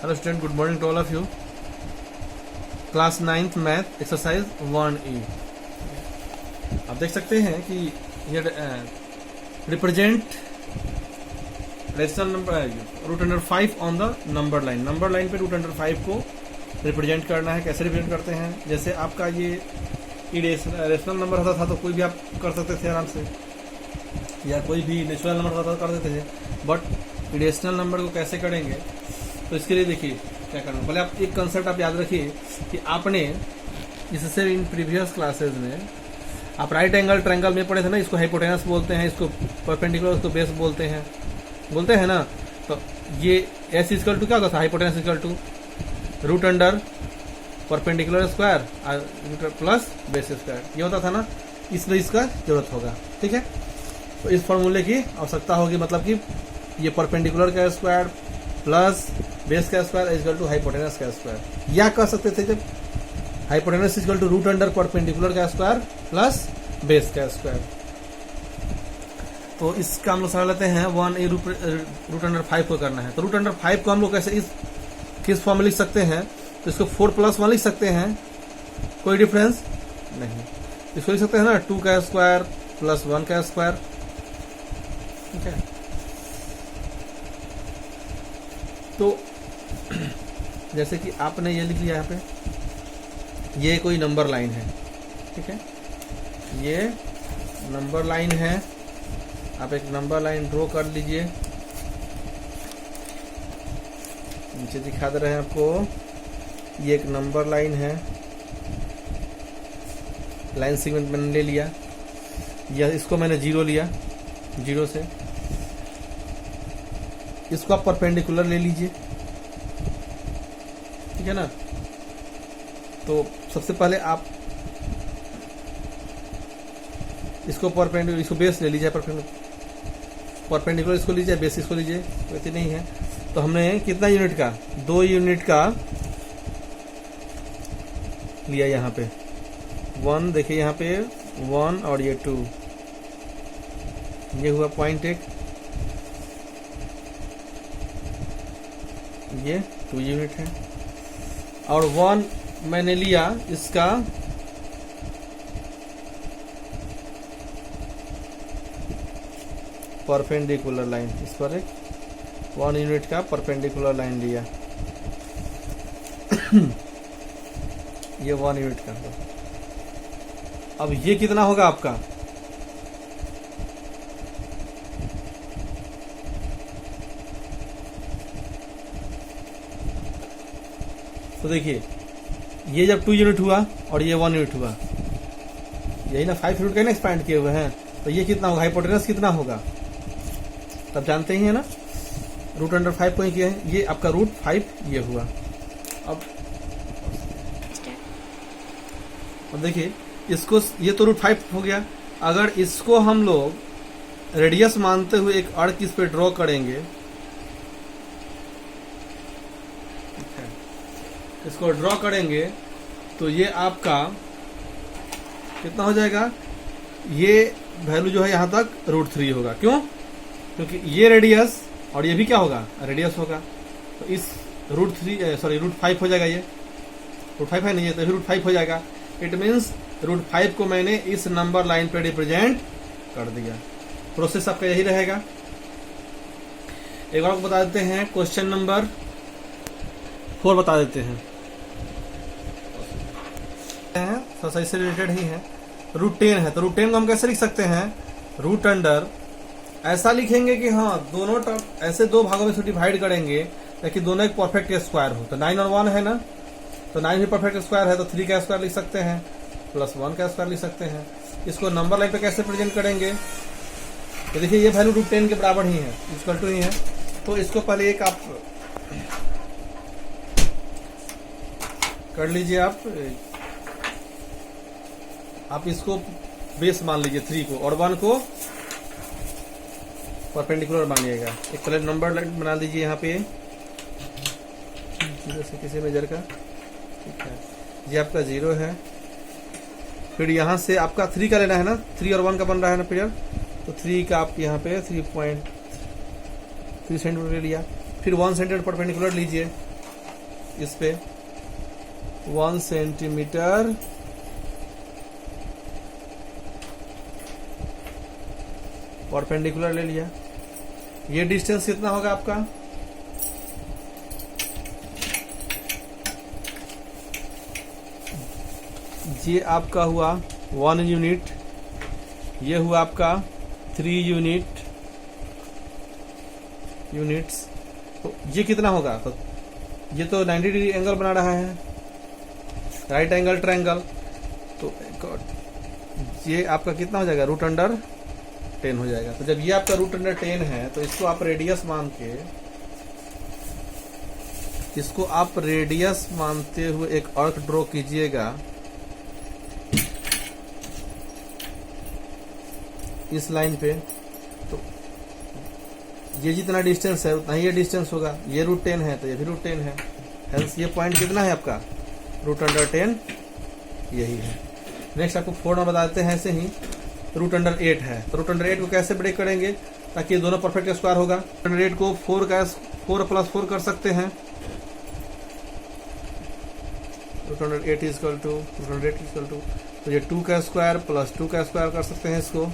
Hello student, good morning to all of you. Class 9th math exercise 1E। आप देख सकते हैं कि ये represent rational number root under 5 on the number line. Number line पे root under 5 को represent करना है। कैसे रिप्रेजेंट करते हैं? जैसे आपका ये रेशनल नंबर होता था तो कोई भी आप कर सकते थे आराम से, या कोई भी नेचुरल नंबर होता था कर देते थे। बट इरेशनल नंबर को कैसे करेंगे, तो इसके लिए देखिए क्या करना। पहले आप एक कंसेप्ट आप याद रखिए कि आपने इससे इन प्रीवियस क्लासेस में आप राइट एंगल ट्रायंगल में पढ़े थे ना, इसको हाइपोटेनस बोलते हैं, इसको परपेंडिकुलर, इसको बेस बोलते हैं ना। तो ये एस इक्वल टू क्या होता था? Hypotenuse equal to root under perpendicular square plus base square, ये होता था ना। इसमें इसका जरूरत होगा, ठीक है। तो इस फॉर्मूले की आवश्यकता होगी, मतलब कि ये परपेंडिकुलर का स्क्वायर प्लस बेस का स्क्वायर इक्वल टू हाइपोटेनस का स्क्वायर। या कह सकते थे जब hypotenuse equal to root under perpendicular का स्क्वायर प्लस बेस का स्क्वायर। तो इसका हम लोग समझ लेते हैं 1A रूट अंडर 5 को करना है। तो रूट अंडर 5 को हम लोग कैसे किस फॉर्म में लिख सकते हैं? तो इसको 4+1 लिख सकते हैं, कोई डिफरेंस नहीं। इसको लिख सकते हैं ना 2 का स्क्वायर प्लस 1 का स्क्वायर, ठीक है। तो जैसे कि आपने ये लिख लिया यहाँ पे, ये कोई नंबर लाइन है, ठीक है। ये नंबर लाइन है, आप एक नंबर लाइन ड्रॉ कर लीजिए। नीचे दिखा दे रहे हैं आपको, ये एक नंबर लाइन है। लाइन सेगमेंट मैंने ले लिया, या इसको मैंने 0 लिया, 0 से इसको आप परपेंडिकुलर ले लीजिए, ठीक है ना। तो सबसे पहले आप इसको परपेंडिकुलर, इसको बेस ले लीजिए, परपेंडिकुलर इसको लीजिए, बेस इसको लीजिए, तो इतनी नहीं है। तो हमने कितना यूनिट का? 2 यूनिट का लिया यहाँ पे 1, देखिए यहाँ पे 1 और ये 2, ये हुआ पॉइंट 1, ये 2 यूनिट है। और 1 मैंने लिया इसका परपेंडिकुलर लाइन, इस पर एक 1 यूनिट का परपेंडिकुलर लाइन लिया ये 1 यूनिट का। अब ये कितना होगा आपका? तो देखिए, ये जब 2 यूनिट हुआ और ये 1 यूनिट हुआ, यही ना 5 यूनिट का ना एक्सपैंड किए हुए हैं। तो ये कितना होगा? हाइपोटेनस कितना होगा तब जानते ही है ना। रूट अंडर 5 को ही किया है, ये आपका रूट 5 ये हुआ। अब देखिए इसको, ये तो रूट 5 हो गया। अगर इसको हम लोग रेडियस मानते हुए एक अर्क इस पे ड्रॉ करेंगे, इसको ड्रॉ करेंगे तो ये आपका कितना हो जाएगा? ये वैल्यू जो है यहाँ तक √3 होगा। क्यों? क्योंकि ये रेडियस और ये भी क्या होगा? रेडियस होगा। तो इस √5 हो जाएगा। ये √5 है नहीं, है तो √5 हो जाएगा। इट मीन्स √5 को मैंने इस नंबर लाइन पे रिप्रेजेंट कर दिया। प्रोसेस आपका यही रहेगा। एक बार आपको बता देते हैं, क्वेश्चन नंबर 4 बता देते हैं, सोसाइटी से रिलेटेड ही है। √10 है, तो √10 को हम कैसे लिख सकते हैं? रूट अंडर, ऐसा लिखेंगे कि हाँ दोनों टर्म ऐसे 2 भागों में डिवाइड करेंगे ताकि दोनों एक परफेक्ट स्क्वायर हो। तो 9 और 1 है ना, तो 9 भी परफेक्ट स्क्वायर है, तो 3 का स्क्वायर लिख सकते हैं प्लस 1 का स्क्वायर लिख सकते हैं। इसको नंबर लाइन पे कैसे प्रेजेंट करेंगे? तो देखिए ये वैल्यू √10 के बराबर ही है, इक्वल टू ही है। तो इसको पहले एक आप कर लीजिए, आप इसको बेस मान लीजिए 3 को, और 1 को परपेंडिकुलर मानिएगा। एक पहले नंबर लाइन बना लीजिए यहाँ पे 0 से किसी मेजर का, ठीक है। ये आपका 0 है। फिर यहाँ से आपका 3 का लेना है ना, 3 और 1 का बन रहा है ना पीरियड, तो 3 का आप यहाँ पे 3 सेंटीमीटर ले लिया। फिर 1 सेंटीमीटर परपेंडिकुलर लीजिए, इस पे 1 सेंटीमीटर परपेंडिकुलर ले लिया। ये डिस्टेंस कितना होगा आपका, ये आपका हुआ 1 यूनिट, ये हुआ आपका 3 यूनिट्स। तो ये कितना होगा, तो ये तो 90 डिग्री एंगल बना रहा है, राइट एंगल ट्रायंगल। तो ये आपका कितना हो जाएगा, √10 हो जाएगा। तो जब ये आपका √10 है तो इसको आप रेडियस मान के, इसको आप रेडियस मानते हुए एक आर्क ड्रॉ कीजिएगा इस लाइन पे। तो ये जितना डिस्टेंस है उतना ही ये डिस्टेंस होगा। ये √10 है तो ये भी √10 है। हेंस ये पॉइंट कितना है आपका, √10 यही है। नेक्स्ट आपको 4 नंबर बताते हैं ऐसे ही, √8 है। तो √8 को कैसे ब्रेक करेंगे ताकि ये दोनों परफेक्ट स्क्वायर होगा। √8 को 4 + 4 कर सकते हैं। √8 इक्वल टू तो ये 2 का स्क्वायर + 2 का स्क्वायर कर सकते हैं इसको।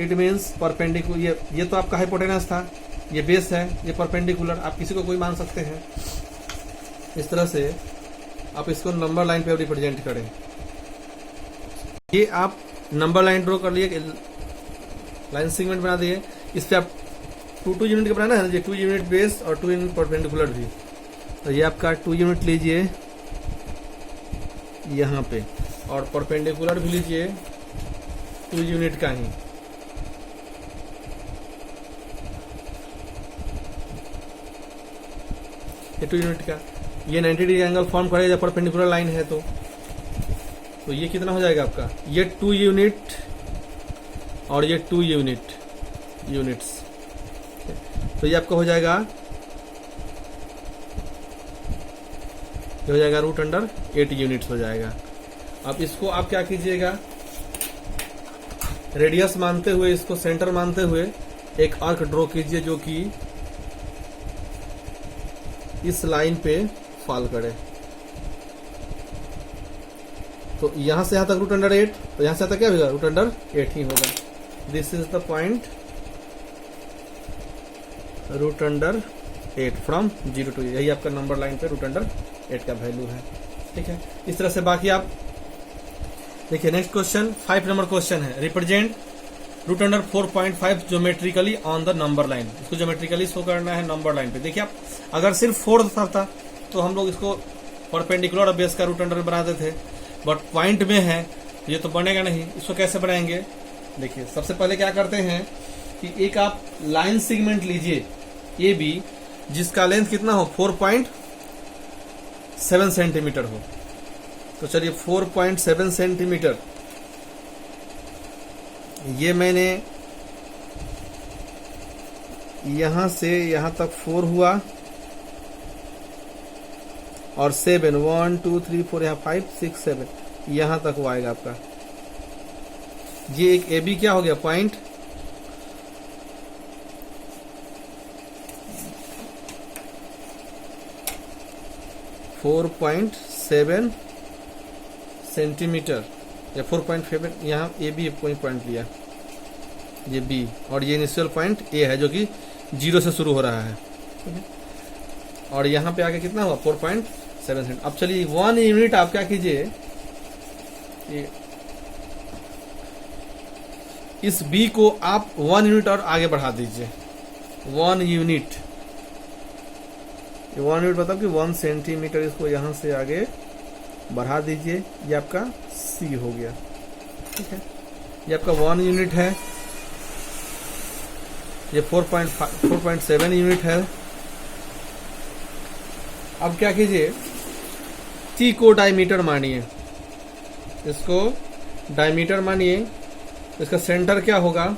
इट मीन्स परपेंडिकुलर, ये तो आपका हाइपोटेनस था, ये बेस है, ये परपेंडिकुलर, आप किसी को कोई मान सकते हैं। इस तरह से आप इसको नंबर लाइन पे रिप्रेजेंट करें। ये आप नंबर लाइन ड्रॉ कर लिए, लाइन सेगमेंट बना दिए। इस पे आप 2 यूनिट का बनाना है ना, ये 2 यूनिट बेस और 2 यूनिट परपेंडिकुलर भी। तो ये आपका 2 यूनिट लीजिए यहाँ पे, और परपेंडिकुलर भी लीजिए 2 यूनिट का ही। ये 2 यूनिट का, ये 90 डिग्री एंगल फॉर्म करेगा जब परपेंडिकुलर लाइन है। तो ये कितना हो जाएगा आपका, ये 2 यूनिट और ये 2 यूनिट्स। तो ये आपका हो जाएगा, ये हो जाएगा √8 यूनिट्स हो जाएगा। अब इसको आप क्या कीजिएगा, रेडियस मानते हुए, इसको सेंटर मानते हुए एक आर्क ड्रॉ कीजिए जो कि इस लाइन पे फॉल करे। तो यहां से यहां तक √8, तो यहां से यहां तक क्या होगा, √8 ही होगा। This is the point √8 from 0 to, यही आपका नंबर लाइन पे √8 का वैल्यू है। ठीक है, इस तरह से बाकी आप देखिए। नेक्स्ट क्वेश्चन 5 नंबर क्वेश्चन है, represent √4.5 geometrically on the number line. इसको ज्योमेट्रिकली शो करना है नंबर लाइन पे। देखिए, आप अगर सिर्फ 4 था तो हम लोग इसको परपेंडिकुलर और बेस का √8 बनाते थे, बट पॉइंट में है ये तो बनेगा नहीं। इसको कैसे बनाएंगे, देखिए सबसे पहले क्या करते हैं कि एक आप लाइन सेगमेंट लीजिए AB, जिसका लेंथ कितना हो, 4.7 सेंटीमीटर हो। तो चलिए 4.7 सेंटीमीटर, ये मैंने यहां से यहां तक 4 हुआ और 7, 1 2 3 4, यहाँ 5 6 7 यहां तक वो आएगा आपका। ये एक AB क्या हो गया, पॉइंट 4.7 सेंटीमीटर या 4.7, यहाँ AB पॉइंट लिया, ये B, और ये इनिशियल पॉइंट A है जो कि 0 से शुरू हो रहा है। और यहाँ पे आगे कितना हुआ, 4.7 सेंटीमीटर। अब चलिए 1 यूनिट आप क्या कीजिए, इस B को आप 1 यूनिट और आगे बढ़ा दीजिए। 1 यूनिट मतलब कि 1 सेंटीमीटर, इसको यहां से आगे बढ़ा दीजिए। ये आपका C हो गया। ठीक है, ये आपका 1 यूनिट है, ये 4.7 यूनिट है। अब क्या कीजिए, C को डायमीटर मानिए, इसको डायमीटर मानिए। इसका सेंटर क्या होगा,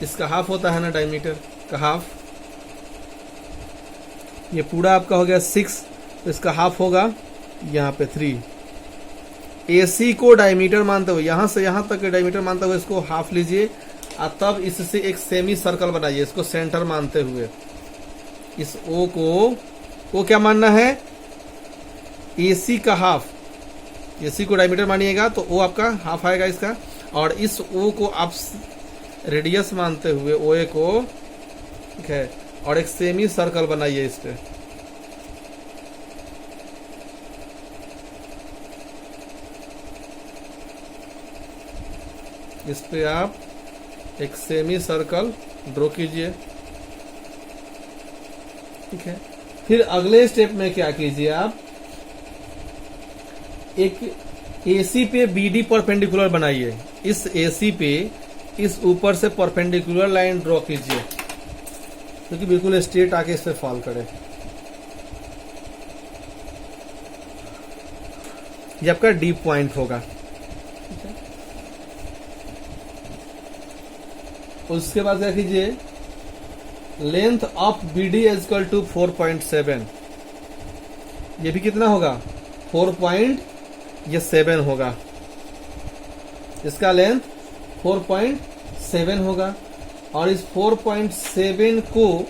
इसका हाफ होता है ना, डायमीटर का हाफ। ये पूरा आपका हो गया 6, तो इसका हाफ होगा यहाँ पे 3। AC को डायमीटर मानते हुए, यहां से यहां तक डायमीटर मानते हुए इसको हाफ लीजिए, और तब इससे एक सेमी सर्कल बनाइए, इसको सेंटर मानते हुए। इस O को क्या मानना है, AC का हाफ, AC को डायमीटर मानिएगा तो O आपका हाफ आएगा इसका, और इस O को आप रेडियस मानते हुए OA को, ठीक है, और एक सेमी सर्कल बनाइए इस पे। इस पे आप एक सेमी सर्कल ड्रॉ कीजिए, ठीक है। फिर अगले स्टेप में क्या कीजिए, आप एक AC पे BD परपेंडिकुलर बनाइए। इस AC पे इस ऊपर से परपेंडिकुलर लाइन ड्रॉ कीजिए, क्योंकि बिल्कुल स्ट्रेट आके इस पे फॉल करे। ये आपका D पॉइंट होगा, ठीक है। उसके बाद क्या कीजिए, length of BD is equal to 4.7। ये भी कितना होगा, 4.7 होगा। इसका लेंथ 4.7 होगा, और इस 4.7 को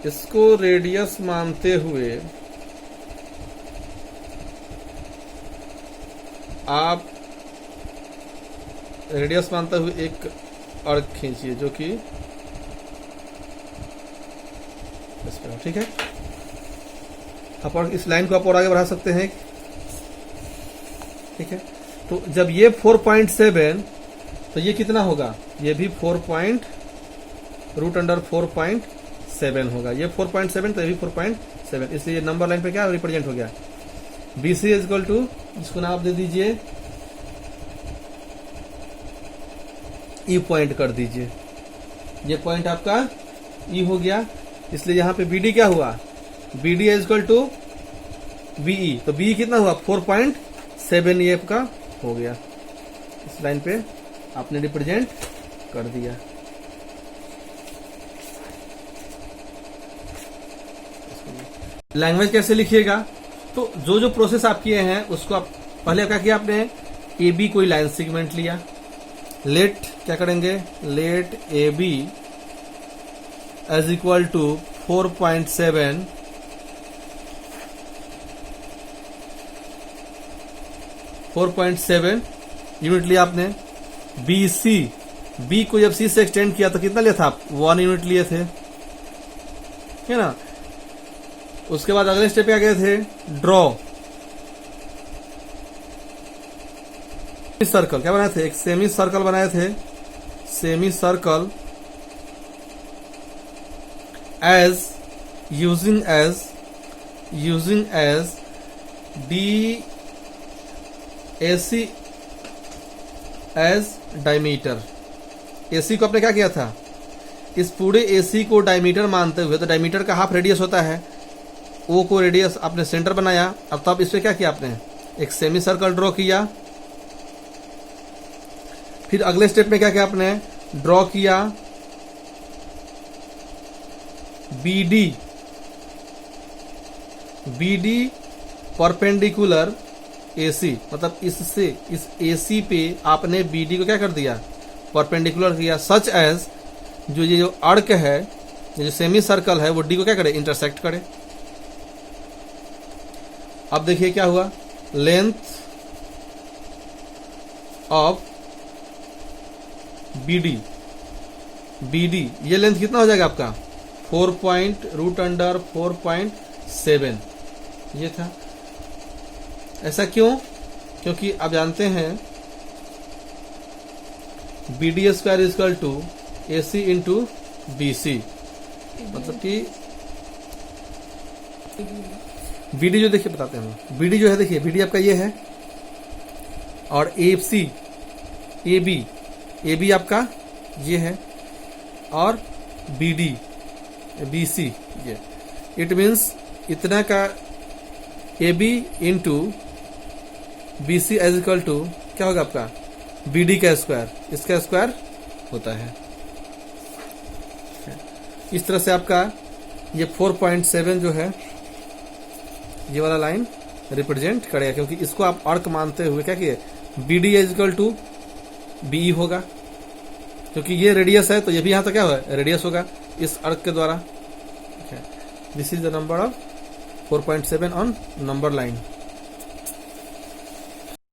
इसको रेडियस मानते हुए आप रेडियस मानते हुए एक अर्क खींचिए, जो कि इस पर, ठीक है। आप और इस लाइन को आप और आगे बढ़ा सकते हैं, ठीक है। तो जब ये 4.7, तो ये कितना होगा, ये भी 4.7 होगा। ये 4.7 तो ये भी 4.7, इसलिए नंबर लाइन पे क्या रिप्रेजेंट हो गया, BC इज इक्वल टू, इसको नाम दे दीजिए E पॉइंट कर दीजिए। ये पॉइंट आपका E हो गया, इसलिए यहां पे BD क्या हुआ, BD is equal to BE। तो BE कितना हुआ, 4.7 ये आपका हो गया। इस लाइन पे आपने रिप्रेजेंट कर दिया। लैंग्वेज कैसे लिखिएगा, तो जो जो प्रोसेस आप किए हैं उसको आप पहले क्या किया, आपने AB कोई लाइन सेगमेंट लिया, लेट क्या करेंगे, let AB is equal to 4.7 unit लिया आपने। BC, B को जब C से एक्सटेंड किया तो कितना लिया था आप, 1 यूनिट लिए थे, है ना। उसके बाद अगले स्टेप क्या गए थे, ड्रॉ सर्कल, क्या बनाए थे, एक सेमी सर्कल बनाए थे, semi circle as using as DAC as diameter. AC को आपने क्या किया था, इस पूरे AC को डायमीटर मानते हुए, तो डायमीटर का हाफ रेडियस होता है, O को रेडियस आपने सेंटर बनाया। अब तब इस पे क्या किया आपने, एक सेमी सर्कल ड्रॉ किया। फिर अगले स्टेप में क्या किया आपने, ड्रॉ किया BD परपेंडिकुलर AC, मतलब इससे इस AC पे आपने BD को क्या कर दिया, परपेंडिकुलर किया, सच एज जो ये जो अर्क है, ये जो सेमी सर्कल है, वो D को क्या करे, इंटरसेक्ट करे। अब देखिए क्या हुआ, लेंथ ऑफ BD ये लेंथ कितना हो जाएगा आपका, 4.7 ये था। ऐसा क्यों, क्योंकि आप जानते हैं BD square is equal to AC into BC, मतलब कि BD जो देखिए बताते हैं, BD जो है, देखिए BD आपका ये है, और AB आपका ये है, और BC ये, इट मीन्स इतना का AB into BC as equal to क्या होगा आपका, BD का स्क्वायर, इसका स्क्वायर होता है। इस तरह से आपका ये 4.7 जो है, ये वाला लाइन रिप्रेजेंट करेगा, क्योंकि इसको आप अर्क मानते हुए क्या किए, BD is equal to BE होगा, क्योंकि ये रेडियस है, तो ये भी यहां तो क्या होगा, रेडियस होगा इस अर्क के द्वारा। This is the number of 4.7 on number line.